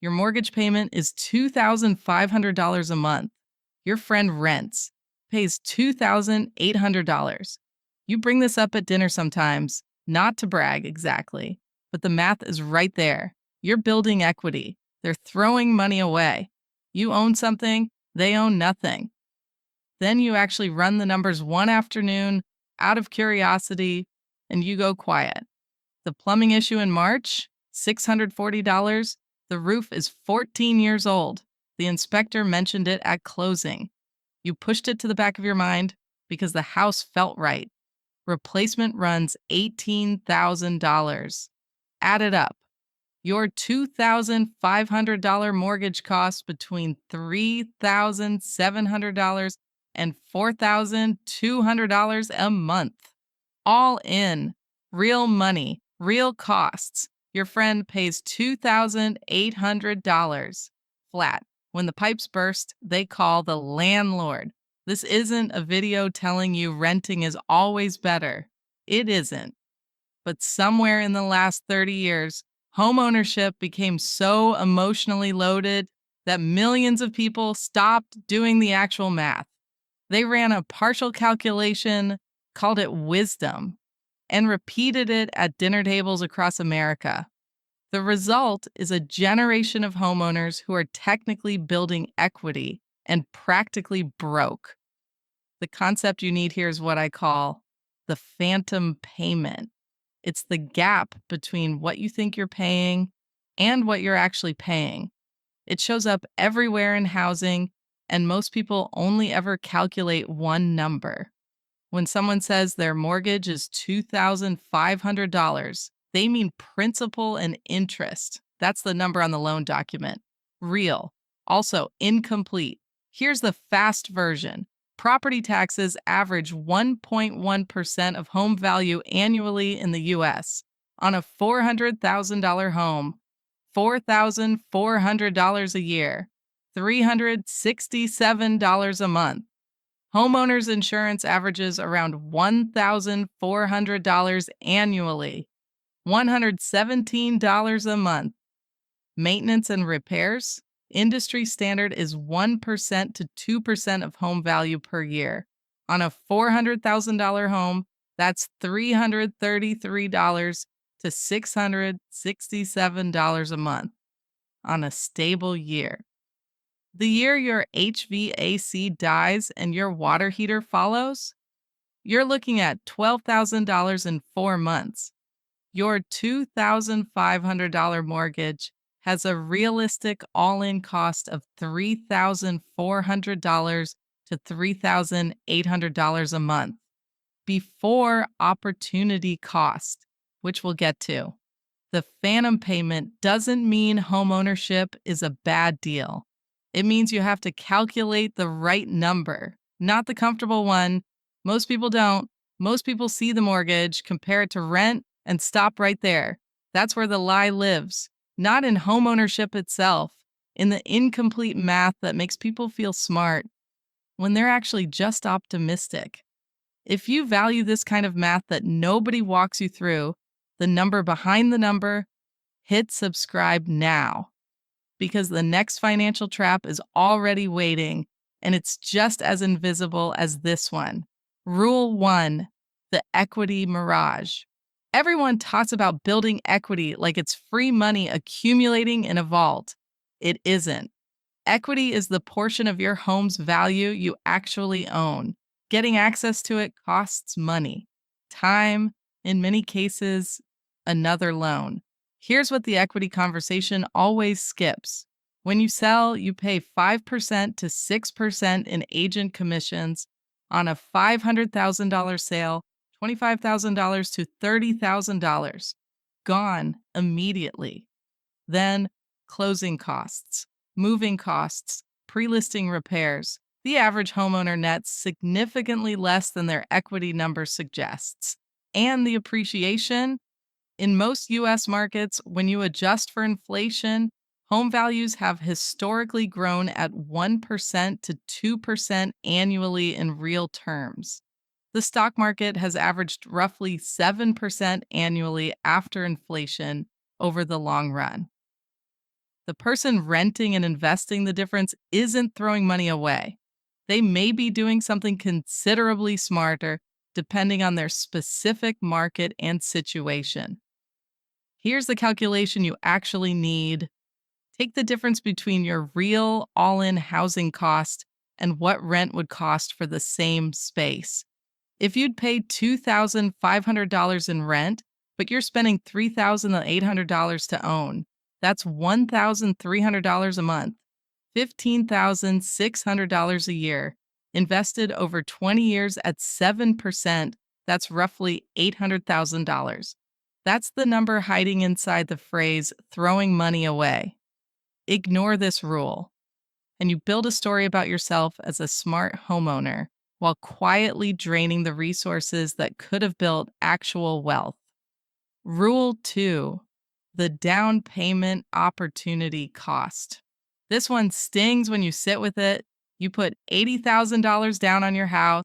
Your mortgage payment is $2,500 a month. Your friend rents, pays $2,800. You bring this up at dinner sometimes, not to brag exactly, but the math is right there. You're building equity. They're throwing money away. You own something, they own nothing. Then you actually run the numbers one afternoon out of curiosity and you go quiet. The plumbing issue in March, $640. The roof is 14 years old. The inspector mentioned it at closing. You pushed it to the back of your mind because the house felt right. Replacement runs $18,000. Add it up. Your $2,500 mortgage costs between $3,700 and $4,200 a month. All in. Real money, real costs. Your friend pays $2,800 flat. When the pipes burst, they call the landlord. This isn't a video telling you renting is always better. It isn't. But somewhere in the last 30 years, homeownership became so emotionally loaded that millions of people stopped doing the actual math. They ran a partial calculation, called it wisdom, and repeated it at dinner tables across America. The result is a generation of homeowners who are technically building equity and practically broke. The concept you need here is what I call the phantom payment. It's the gap between what you think you're paying and what you're actually paying. It shows up everywhere in housing, and most people only ever calculate one number. When someone says their mortgage is $2,500, they mean principal and interest. That's the number on the loan document. Real. Also, incomplete. Here's the fast version. Property taxes average 1.1% of home value annually in the U.S. On a $400,000 home, $4,400 a year, $367 a month. Homeowners insurance averages around $1,400 annually, $117 a month. Maintenance and repairs, industry standard is 1% to 2% of home value per year. On a $400,000 home, that's $333 to $667 a month on a stable year. The year your HVAC dies and your water heater follows, you're looking at $12,000 in 4 months. Your $2,500 mortgage has a realistic all-in cost of $3,400 to $3,800 a month before opportunity cost, which we'll get to. The phantom payment doesn't mean homeownership is a bad deal. It means you have to calculate the right number, not the comfortable one. Most people don't. Most people see the mortgage, compare it to rent, and stop right there. That's where the lie lives, not in homeownership itself, in the incomplete math that makes people feel smart when they're actually just optimistic. If you value this kind of math that nobody walks you through, the number behind the number, hit subscribe now, because the next financial trap is already waiting, and it's just as invisible as this one. Rule 1, the equity mirage. Everyone talks about building equity like it's free money accumulating in a vault. It isn't. Equity is the portion of your home's value you actually own. Getting access to it costs money, time, in many cases, another loan. Here's what the equity conversation always skips. When you sell, you pay 5% to 6% in agent commissions. On a $500,000 sale, $25,000 to $30,000. Gone immediately. Then, closing costs, moving costs, pre-listing repairs. The average homeowner nets significantly less than their equity number suggests. And the appreciation? In most U.S. markets, when you adjust for inflation, home values have historically grown at 1% to 2% annually in real terms. The stock market has averaged roughly 7% annually after inflation over the long run. The person renting and investing the difference isn't throwing money away. They may be doing something considerably smarter depending on their specific market and situation. Here's the calculation you actually need. Take the difference between your real all in housing cost and what rent would cost for the same space. If you'd pay $2,500 in rent, but you're spending $3,800 to own, that's $1,300 a month, $15,600 a year. Invested over 20 years at 7%, that's roughly $800,000. That's the number hiding inside the phrase throwing money away. Ignore this rule, and you build a story about yourself as a smart homeowner while quietly draining the resources that could have built actual wealth. Rule 2, the down payment opportunity cost. This one stings when you sit with it. You put $80,000 down on your house.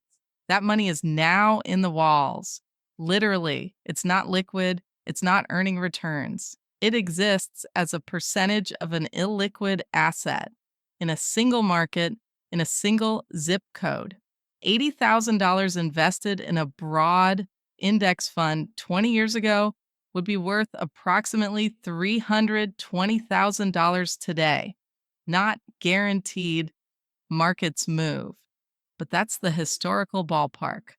That money is now in the walls. Literally, it's not liquid, it's not earning returns. It exists as a percentage of an illiquid asset in a single market, in a single zip code. $80,000 invested in a broad index fund 20 years ago would be worth approximately $320,000 today. Not guaranteed, markets move. But that's the historical ballpark.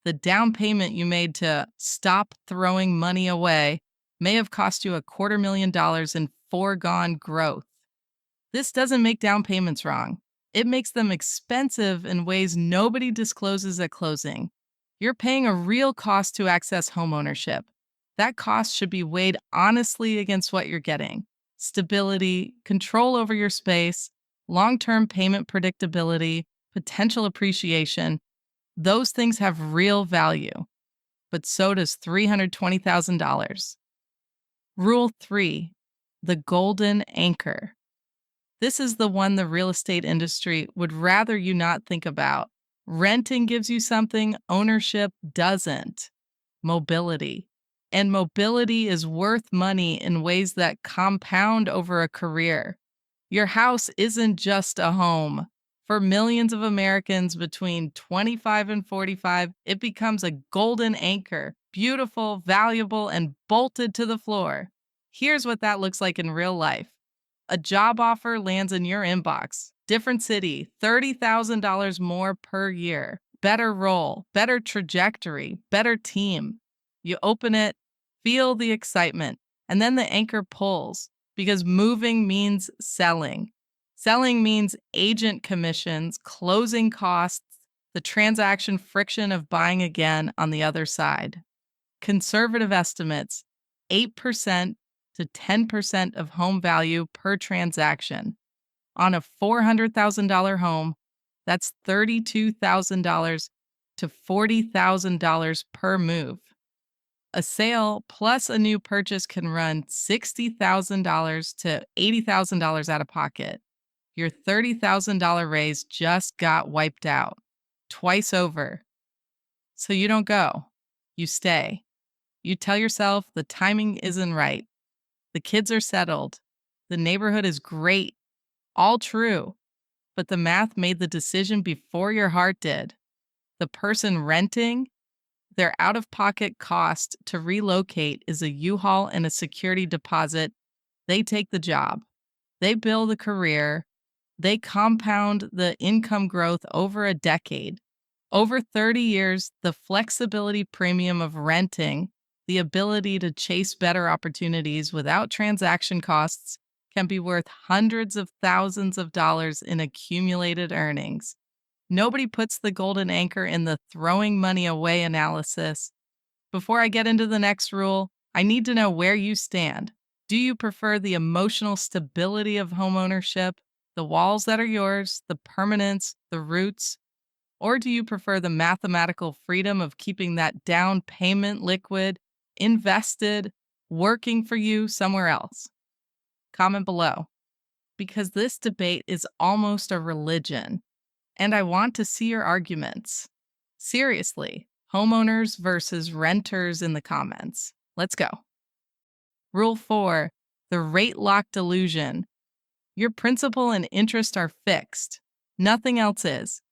The down payment you made to stop throwing money away may have cost you $250,000 in foregone growth. This doesn't make down payments wrong. It makes them expensive in ways nobody discloses at closing. You're paying a real cost to access homeownership. That cost should be weighed honestly against what you're getting: stability, control over your space, long-term payment predictability, potential appreciation. Those things have real value, but so does $320,000. Rule 3, the golden anchor. This is the one the real estate industry would rather you not think about. Renting gives you something ownership doesn't: mobility. And mobility is worth money in ways that compound over a career. Your house isn't just a home. For millions of Americans between 25 and 45, it becomes a golden anchor, beautiful, valuable, and bolted to the floor. Here's what that looks like in real life. A job offer lands in your inbox. Different city, $30,000 more per year. Better role, better trajectory, better team. You open it, feel the excitement, and then the anchor pulls, because moving means selling. Selling means agent commissions, closing costs, the transaction friction of buying again on the other side. Conservative estimates: 8% to 10% of home value per transaction. On a $400,000 home, that's $32,000 to $40,000 per move. A sale plus a new purchase can run $60,000 to $80,000 out of pocket. Your $30,000 raise just got wiped out twice over. So you don't go. You stay. You tell yourself the timing isn't right. The kids are settled. The neighborhood is great. All true. But the math made the decision before your heart did. The person renting, their out-of-pocket cost to relocate is a U-Haul and a security deposit. They take the job. They build a career. They compound the income growth over a decade. Over 30 years, the flexibility premium of renting, the ability to chase better opportunities without transaction costs, can be worth hundreds of thousands of dollars in accumulated earnings. Nobody puts the golden anchor in the throwing money away analysis. Before I get into the next rule, I need to know where you stand. Do you prefer the emotional stability of homeownership, the walls that are yours, the permanence, the roots? Or do you prefer the mathematical freedom of keeping that down payment liquid, invested, working for you somewhere else? Comment below, because this debate is almost a religion, and I want to see your arguments. Seriously, homeowners versus renters in the comments. Let's go. Rule 4, the rate lock delusion. Your principal and interest are fixed. Nothing else is.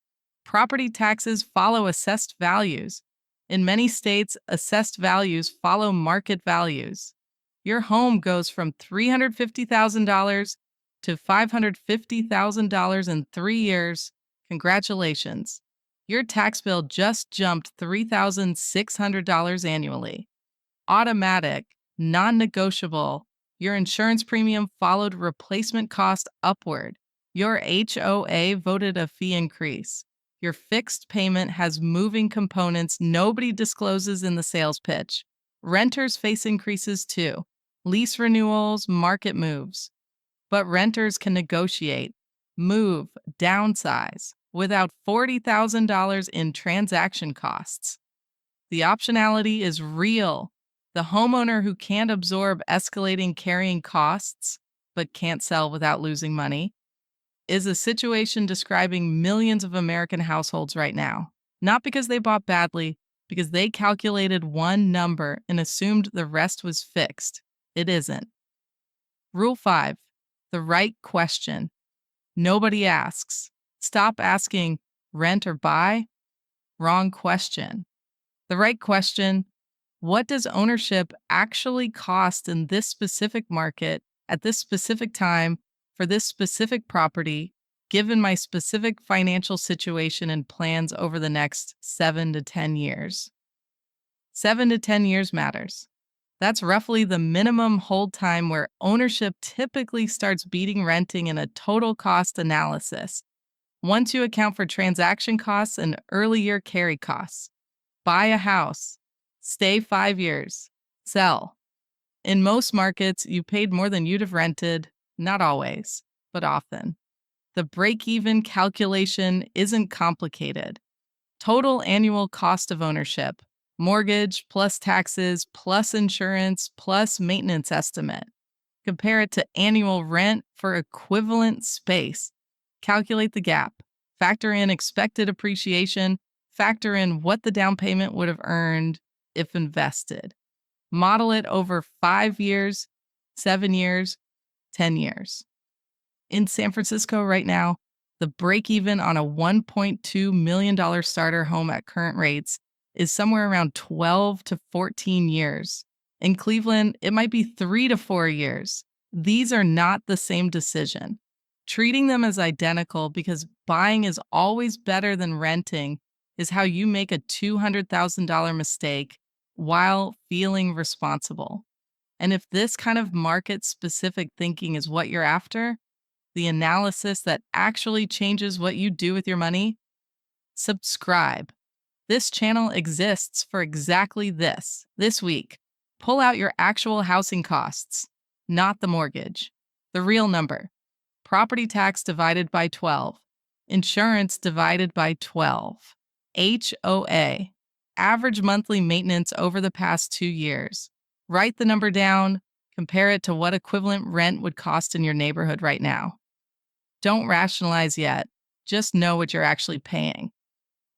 Property taxes follow assessed values. In many states, assessed values follow market values. Your home goes from $350,000 to $550,000 in 3 years. Congratulations. Your tax bill just jumped $3,600 annually. Automatic, non negotiable. Your insurance premium followed replacement cost upward. Your HOA voted a fee increase. Your fixed payment has moving components nobody discloses in the sales pitch. Renters face increases too. Lease renewals, market moves. But renters can negotiate, move, downsize without $40,000 in transaction costs. The optionality is real. The homeowner who can't absorb escalating carrying costs, but can't sell without losing money, is a situation describing millions of American households right now. Not because they bought badly, because they calculated one number and assumed the rest was fixed. It isn't. Rule 5. The right question. Nobody asks. Stop asking rent or buy. Wrong question. The right question: what does ownership actually cost in this specific market at this specific time for this specific property, given my specific financial situation and plans over the next 7 to 10 years? 7 to 10 years matters. That's roughly the minimum hold time where ownership typically starts beating renting in a total cost analysis. Once you account for transaction costs and early year carry costs, buy a house, stay 5 years, sell. In most markets, you paid more than you'd have rented, not always, but often. The break-even calculation isn't complicated. Total annual cost of ownership, mortgage plus taxes plus insurance plus maintenance estimate. Compare it to annual rent for equivalent space. Calculate the gap. Factor in expected appreciation. Factor in what the down payment would have earned if invested. Model it over 5 years, 7 years, 10 years. In San Francisco right now, the break even on a $1.2 million starter home at current rates is somewhere around 12 to 14 years. In Cleveland, it might be 3 to 4 years. These are not the same decision. Treating them as identical because buying is always better than renting is how you make a $200,000 mistake while feeling responsible. And if this kind of market-specific thinking is what you're after, the analysis that actually changes what you do with your money, subscribe. This channel exists for exactly this. This week, pull out your actual housing costs, not the mortgage. The real number. Property tax divided by 12. Insurance divided by 12. HOA. Average monthly maintenance over the past 2 years. Write the number down. Compare it to what equivalent rent would cost in your neighborhood right now. Don't rationalize yet. Just know what you're actually paying.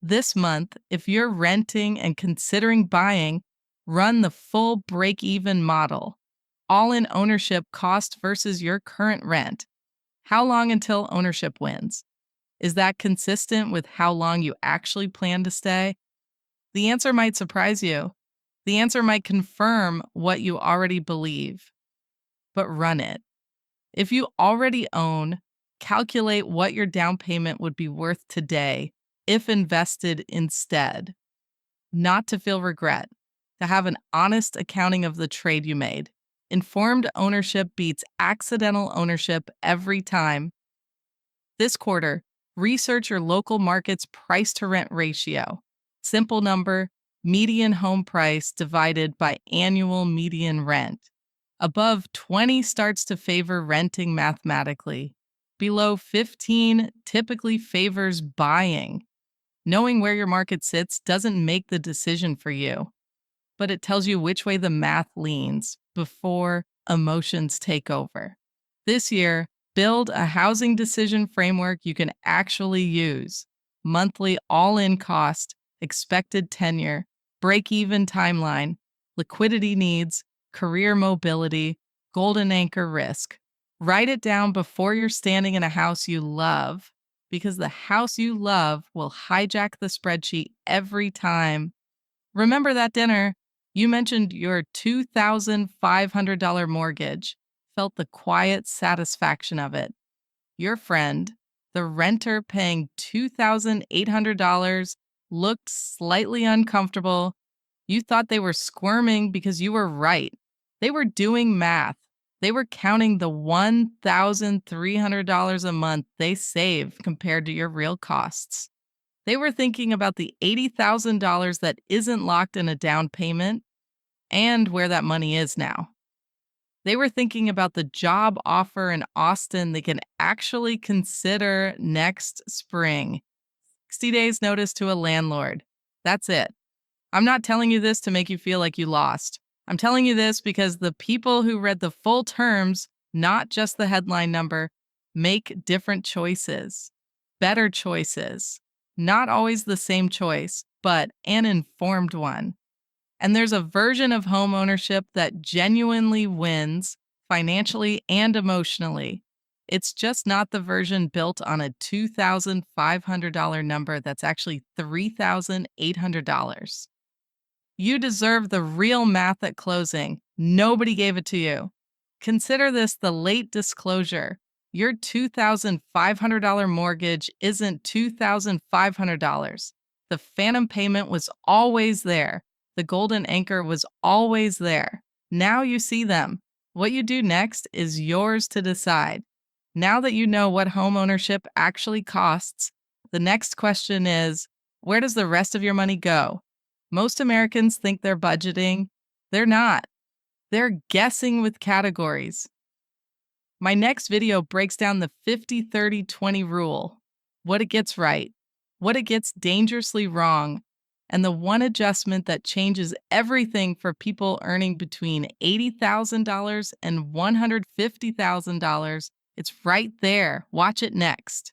This month, if you're renting and considering buying, run the full break-even model. All-in ownership cost versus your current rent. How long until ownership wins? Is that consistent with how long you actually plan to stay? The answer might surprise you. The answer might confirm what you already believe. But run it. If you already own, calculate what your down payment would be worth today if invested instead. Not to feel regret, to have an honest accounting of the trade you made. Informed ownership beats accidental ownership every time. This quarter, research your local market's price-to-rent ratio. Simple number, median home price divided by annual median rent. Above 20 starts to favor renting mathematically. Below 15 typically favors buying. Knowing where your market sits doesn't make the decision for you, but it tells you which way the math leans before emotions take over. This year, build a housing decision framework you can actually use. Monthly all-in cost, expected tenure, break-even timeline, liquidity needs, career mobility, golden anchor risk. Write it down before you're standing in a house you love, because the house you love will hijack the spreadsheet every time. Remember that dinner? You mentioned your $2,500 mortgage, felt the quiet satisfaction of it. Your friend, the renter paying $2,800, looked slightly uncomfortable. You thought they were squirming because you were right. They were doing math. They were counting the $1,300 a month they saved compared to your real costs. They were thinking about the $80,000 that isn't locked in a down payment and where that money is now. They were thinking about the job offer in Austin they can actually consider next spring. 60 days notice to a landlord. That's it. I'm not telling you this to make you feel like you lost. I'm telling you this because the people who read the full terms, not just the headline number, make different choices, better choices. Not always the same choice, but an informed one. And there's a version of home ownership that genuinely wins financially and emotionally. It's just not the version built on a $2,500 number that's actually $3,800. You deserve the real math at closing. Nobody gave it to you. Consider this the late disclosure. Your $2,500 mortgage isn't $2,500. The phantom payment was always there. The golden anchor was always there. Now you see them. What you do next is yours to decide. Now that you know what homeownership actually costs, the next question is, where does the rest of your money go? Most Americans think they're budgeting. They're not. They're guessing with categories. My next video breaks down the 50-30-20 rule, what it gets right, what it gets dangerously wrong, and the one adjustment that changes everything for people earning between $80,000 and $150,000. It's right there. Watch it next.